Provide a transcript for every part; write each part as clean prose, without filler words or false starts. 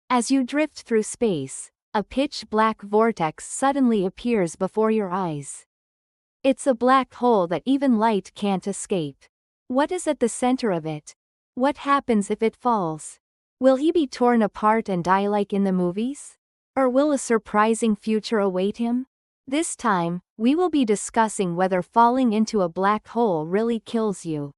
As you drift through space, a pitch-black vortex suddenly appears before your eyes. It's a black hole that even light can't escape. What is at the center of it? What happens if it falls? Will he be torn apart and die like in the movies? Or will a surprising future await him? This time, we will be discussing whether falling into a black hole really kills you.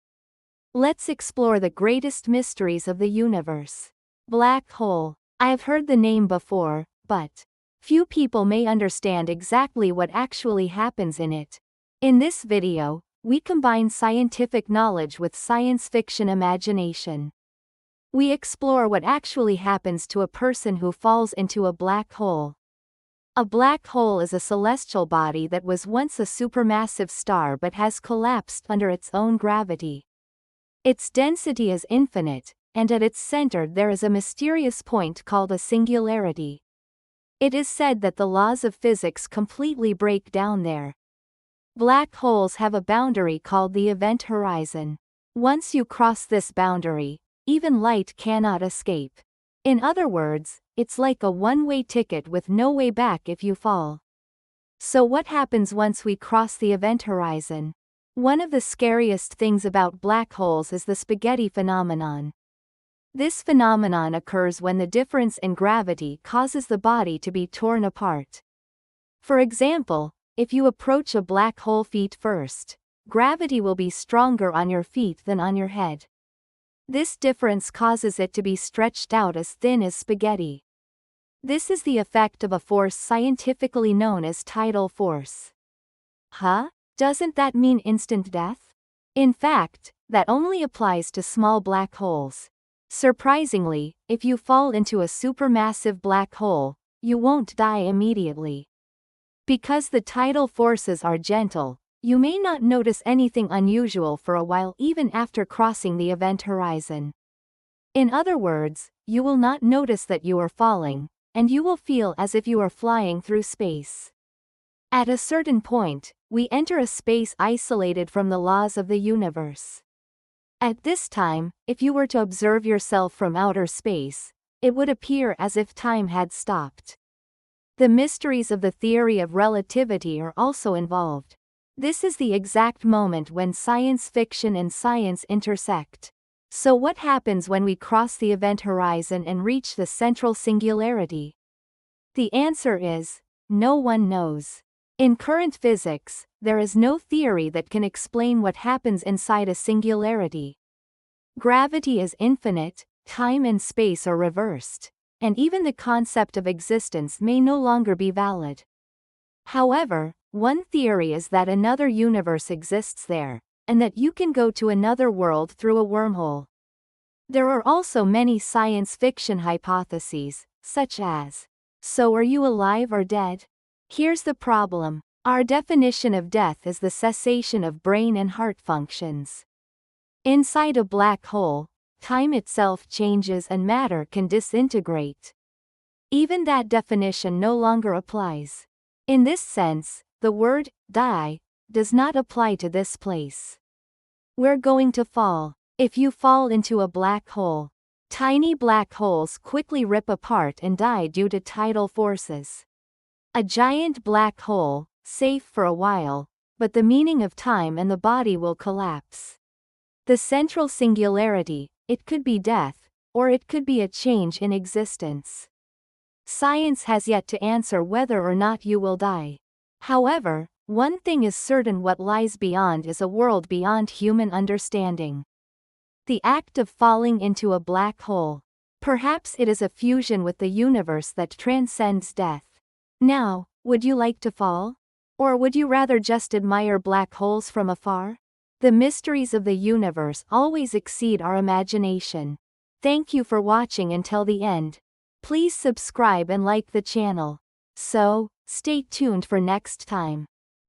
Let's explore the greatest mysteries of the universe. Black hole. I have heard the name before, but few people may understand exactly what actually happens in it. In this video, we combine scientific knowledge with science fiction imagination. We explore what actually happens to a person who falls into a black hole. A black hole is a celestial body that was once a supermassive star but has collapsed under its own gravity. Its density is infinite, and at its center there is a mysterious point called a singularity. It is said that the laws of physics completely break down there. Black holes have a boundary called the event horizon. Once you cross this boundary, even light cannot escape. In other words, it's like a one-way ticket with no way back if you fall. So what happens once we cross the event horizon? One of the scariest things about black holes is the spaghetti phenomenon. This phenomenon occurs when the difference in gravity causes the body to be torn apart. For example, if you approach a black hole feet first, gravity will be stronger on your feet than on your head. This difference causes it to be stretched out as thin as spaghetti. This is the effect of a force scientifically known as tidal force. Huh? Doesn't that mean instant death? In fact, that only applies to small black holes. Surprisingly, if you fall into a supermassive black hole, you won't die immediately. Because the tidal forces are gentle, you may not notice anything unusual for a while even after crossing the event horizon. In other words, you will not notice that you are falling, and you will feel as if you are flying through space. At a certain point, we enter a space isolated from the laws of the universe. At this time, if you were to observe yourself from outer space, it would appear as if time had stopped. The mysteries of the theory of relativity are also involved. This is the exact moment when science fiction and science intersect. So what happens when we cross the event horizon and reach the central singularity? The answer is, no one knows. In current physics, there is no theory that can explain what happens inside a singularity. Gravity is infinite, time and space are reversed, and even the concept of existence may no longer be valid. However, one theory is that another universe exists there, and that you can go to another world through a wormhole. There are also many science fiction hypotheses, such as, so are you alive or dead? Here's the problem. Our definition of death is the cessation of brain and heart functions. Inside a black hole, time itself changes and matter can disintegrate. Even that definition no longer applies. In this sense, the word die does not apply to this place. We're going to fall. If you fall into a black hole, tiny black holes quickly rip apart and die due to tidal forces. A giant black hole, safe for a while, but the meaning of time and the body will collapse. The central singularity, it could be death, or it could be a change in existence. Science has yet to answer whether or not you will die. However, one thing is certain: what lies beyond is a world beyond human understanding. The act of falling into a black hole. Perhaps it is a fusion with the universe that transcends death. Now, would you like to fall? Or would you rather just admire black holes from afar? The mysteries of the universe always exceed our imagination. Thank you for watching until the end. Please subscribe and like the channel. So, stay tuned for next time.